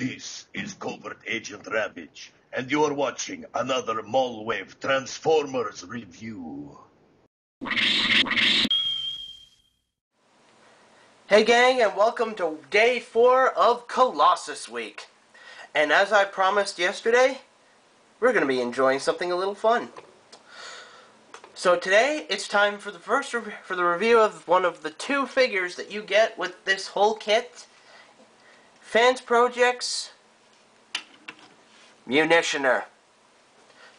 This is Covert Agent Ravage, and you are watching another Malwave Transformers review. Hey gang, and welcome to day 4 of Colossus week. And as I promised yesterday, we're going to be enjoying something a little fun. So today, it's time for the review of one of the 2 figures that you get with this whole kit. Fans Project's Munitioner.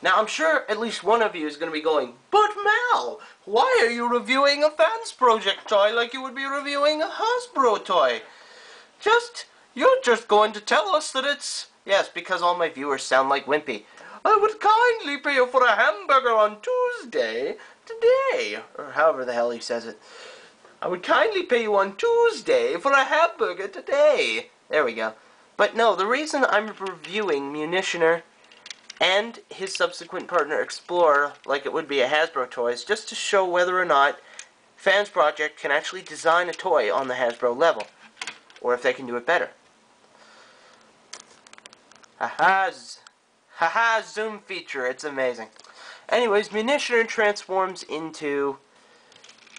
Now, I'm sure at least one of you is going to be going, "But Mal, why are you reviewing a Fans Project toy like you would be reviewing a Hasbro toy? You're just going to tell us that it's..." Yes, because all my viewers sound like Wimpy. "I would kindly pay you for a hamburger on Tuesday, today." Or however the hell he says it. "I would kindly pay you on Tuesday for a hamburger today." There we go. But no, the reason I'm reviewing Munitioner and his subsequent partner Explorer, like it would be a Hasbro toy, is just to show whether or not Fans Project can actually design a toy on the Hasbro level, or if they can do it better. Haha, zoom feature, it's amazing. Anyways, Munitioner transforms into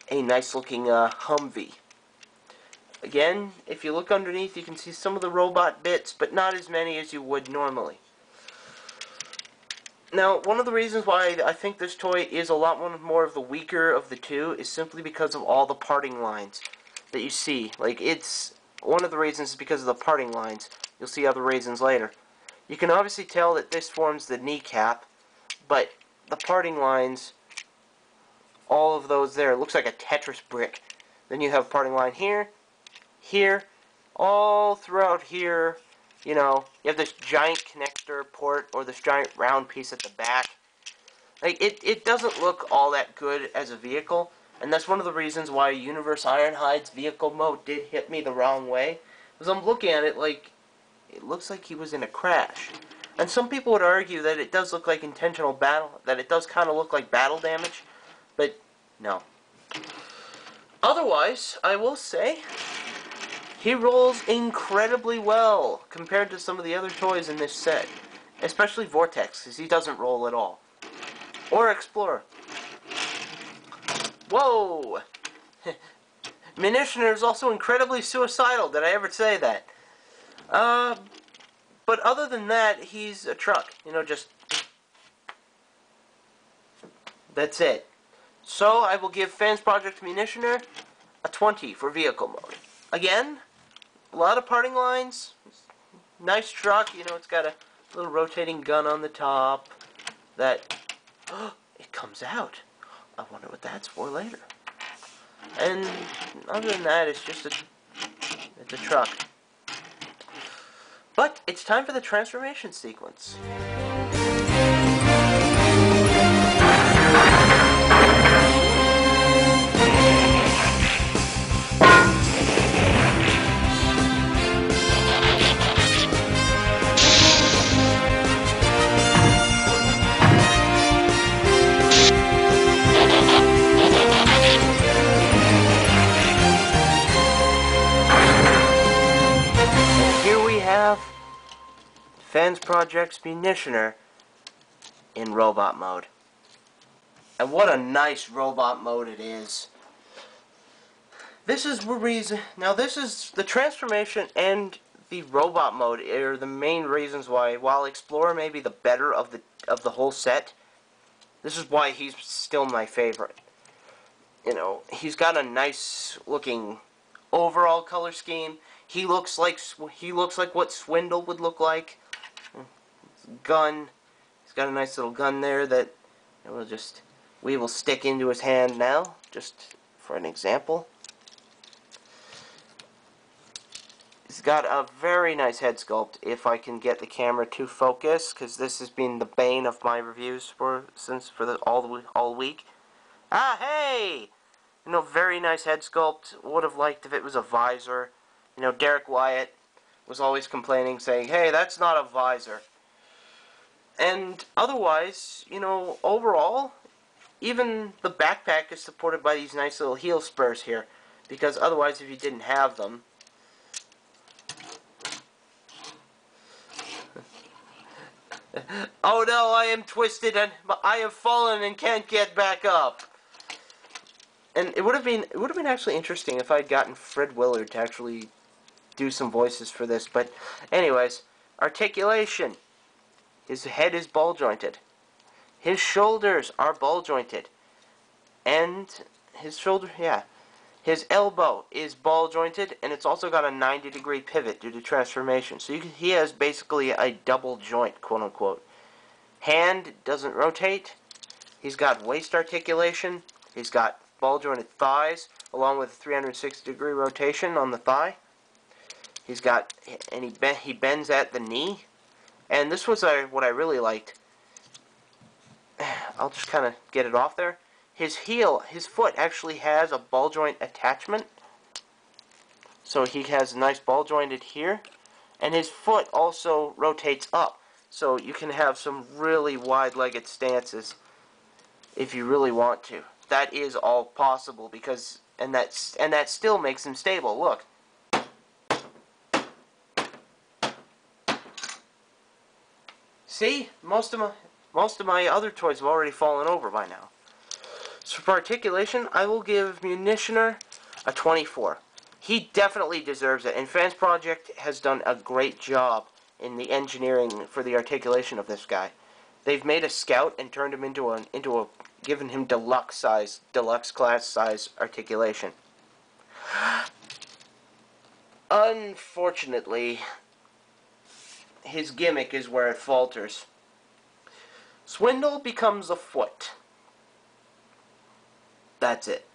a nice looking Humvee. Again, if you look underneath, you can see some of the robot bits, but not as many as you would normally. Now, one of the reasons why I think this toy is a lot more of the weaker of the two is simply because of all the parting lines that you see. Like, it's one of the reasons is because of the parting lines. You'll see other reasons later. You can obviously tell that this forms the kneecap, but the parting lines, all of those there, it looks like a Tetris brick. Then you have parting line here, here, all throughout here. You know, you have this giant connector port or this giant round piece at the back. Like, it doesn't look all that good as a vehicle, and that's one of the reasons why Universe Ironhide's vehicle mode did hit me the wrong way. Because I'm looking at it like, it looks like he was in a crash. And some people would argue that it does look like intentional battle, that it does kind of look like battle damage, but no. Otherwise, I will say, he rolls incredibly well compared to some of the other toys in this set. Especially Vortex, because he doesn't roll at all. Or Explorer. Whoa! Munitioner is also incredibly suicidal. Did I ever say that? But other than that, he's a truck. You know, just... That's it. So, I will give Fans Project Munitioner a 20 for vehicle mode. Again, a lot of parting lines. Nice truck. You know, it's got a little rotating gun on the top. That... it comes out. I wonder what that's for later. And other than that, it's just it's a truck. But it's time for the transformation sequence. Fans Project's Munitioner in robot mode. And what a nice robot mode it is. This is the reason. Now, this is the transformation and the robot mode are the main reasons why, while Explorer may be the better of the whole set, this is why he's still my favorite. You know, he's got a nice looking overall color scheme. He looks like what Swindle would look like. Gun. He's got a nice little gun there that we will stick into his hand now, just for an example. He's got a very nice head sculpt, if I can get the camera to focus, because this has been the bane of my reviews all week. Ah, hey! You know, very nice head sculpt. Would have liked if it was a visor. You know, Derek Wyatt was always complaining, saying, "Hey, that's not a visor." And otherwise, you know, overall, even the backpack is supported by these nice little heel spurs here. Because otherwise, if you didn't have them, Oh no, I am twisted and I have fallen and can't get back up. And it would have been actually interesting if I'd gotten Fred Willard to actually do some voices for this. But anyways, articulation. His head is ball jointed. His shoulders are ball jointed. And his shoulder, yeah. His elbow is ball jointed, and it's also got a 90-degree pivot due to transformation. So he has basically a double joint, quote unquote. Hand doesn't rotate. He's got waist articulation. He's got ball jointed thighs, along with a 360-degree rotation on the thigh. He's got, and he bends at the knee. And this was what I really liked. I'll just kind of get it off there. His foot actually has a ball joint attachment. So he has a nice ball jointed here. And his foot also rotates up. So you can have some really wide-legged stances if you really want to. That is all possible because, and that still makes him stable. Look. See? Most of my other toys have already fallen over by now. So for articulation, I will give Munitioner a 24. He definitely deserves it, and Fans Project has done a great job in the engineering for the articulation of this guy. They've made a Scout and turned him into a given him deluxe class size articulation. Unfortunately, his gimmick is where it falters. Swindle becomes a foot. That's it.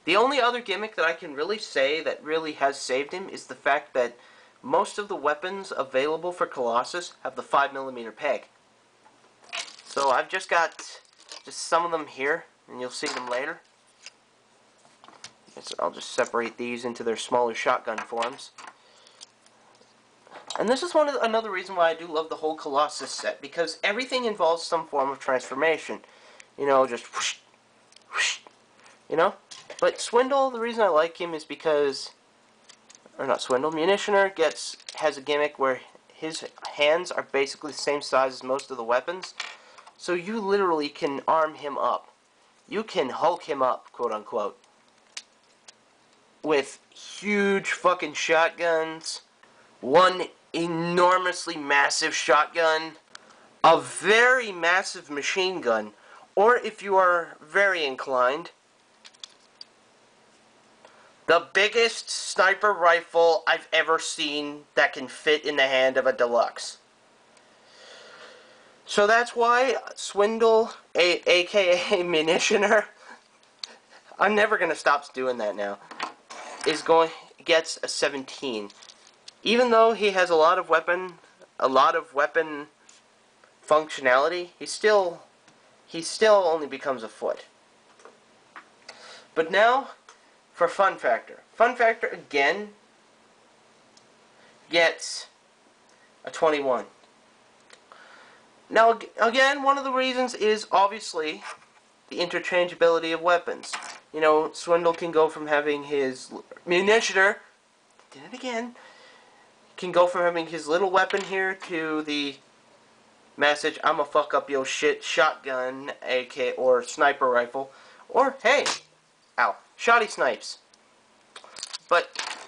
The only other gimmick that I can really say that really has saved him is the fact that most of the weapons available for Colossus have the 5mm peg. So I've just got some of them here, and you'll see them later. I'll just separate these into their smaller shotgun forms. And this is another reason why I do love the whole Colossus set, because everything involves some form of transformation. You know, just whoosh, whoosh, you know? But Swindle, the reason I like him is because, or not Swindle, Munitioner has a gimmick where his hands are basically the same size as most of the weapons. So you literally can arm him up. You can Hulk him up, quote unquote, with huge fucking shotguns, one enormously massive shotgun, a very massive machine gun, or if you are very inclined, the biggest sniper rifle I've ever seen that can fit in the hand of a deluxe. So that's why Swindle, aka Munitioner, I'm never going to stop doing that now, gets a 17. Even though he has a lot of weapon functionality, he still only becomes a foot. But now, for Fun Factor. Fun Factor, again, gets a 21. Now, again, one of the reasons is, obviously, the interchangeability of weapons. You know, Swindle can go from having his Munitioner, did it again, can go from having his little weapon here to the message, I'ma fuck up your shit shotgun, AK, or sniper rifle, or, hey, ow, shoddy snipes. But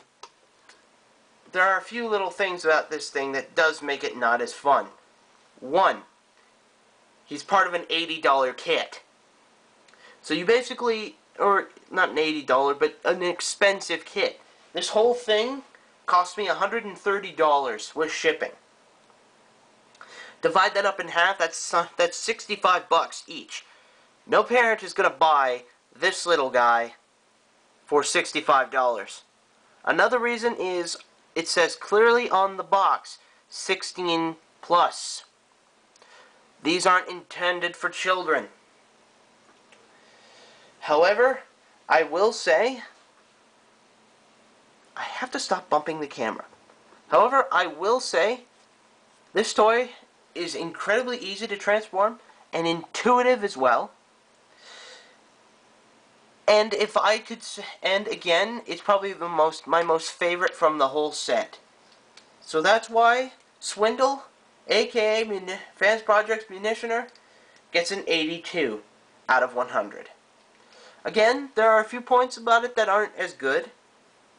there are a few little things about this thing that does make it not as fun. One, he's part of an $80 kit. So you basically, or not an $80, but an expensive kit. This whole thing cost me $130 with shipping. Divide that up in half, that's $65 each. No parent is going to buy this little guy for $65. Another reason is it says clearly on the box, 16 plus. These aren't intended for children. However, I will say, I have to stop bumping the camera. However, I will say, this toy is incredibly easy to transform and intuitive as well. And if I could, and again, it's probably my most favorite from the whole set. So that's why Swindle aka Fans Projects Munitioner, gets an 82 out of 100. Again, there are a few points about it that aren't as good.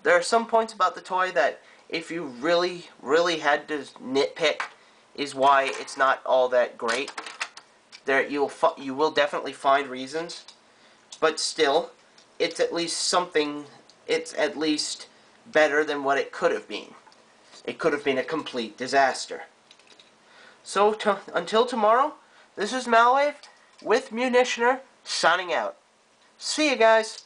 There are some points about the toy that, if you really, really had to nitpick, is why it's not all that great. You will definitely find reasons, but still, it's at least something. It's at least better than what it could have been. It could have been a complete disaster. So until tomorrow, this is Malwave with Munitioner signing out. See you guys.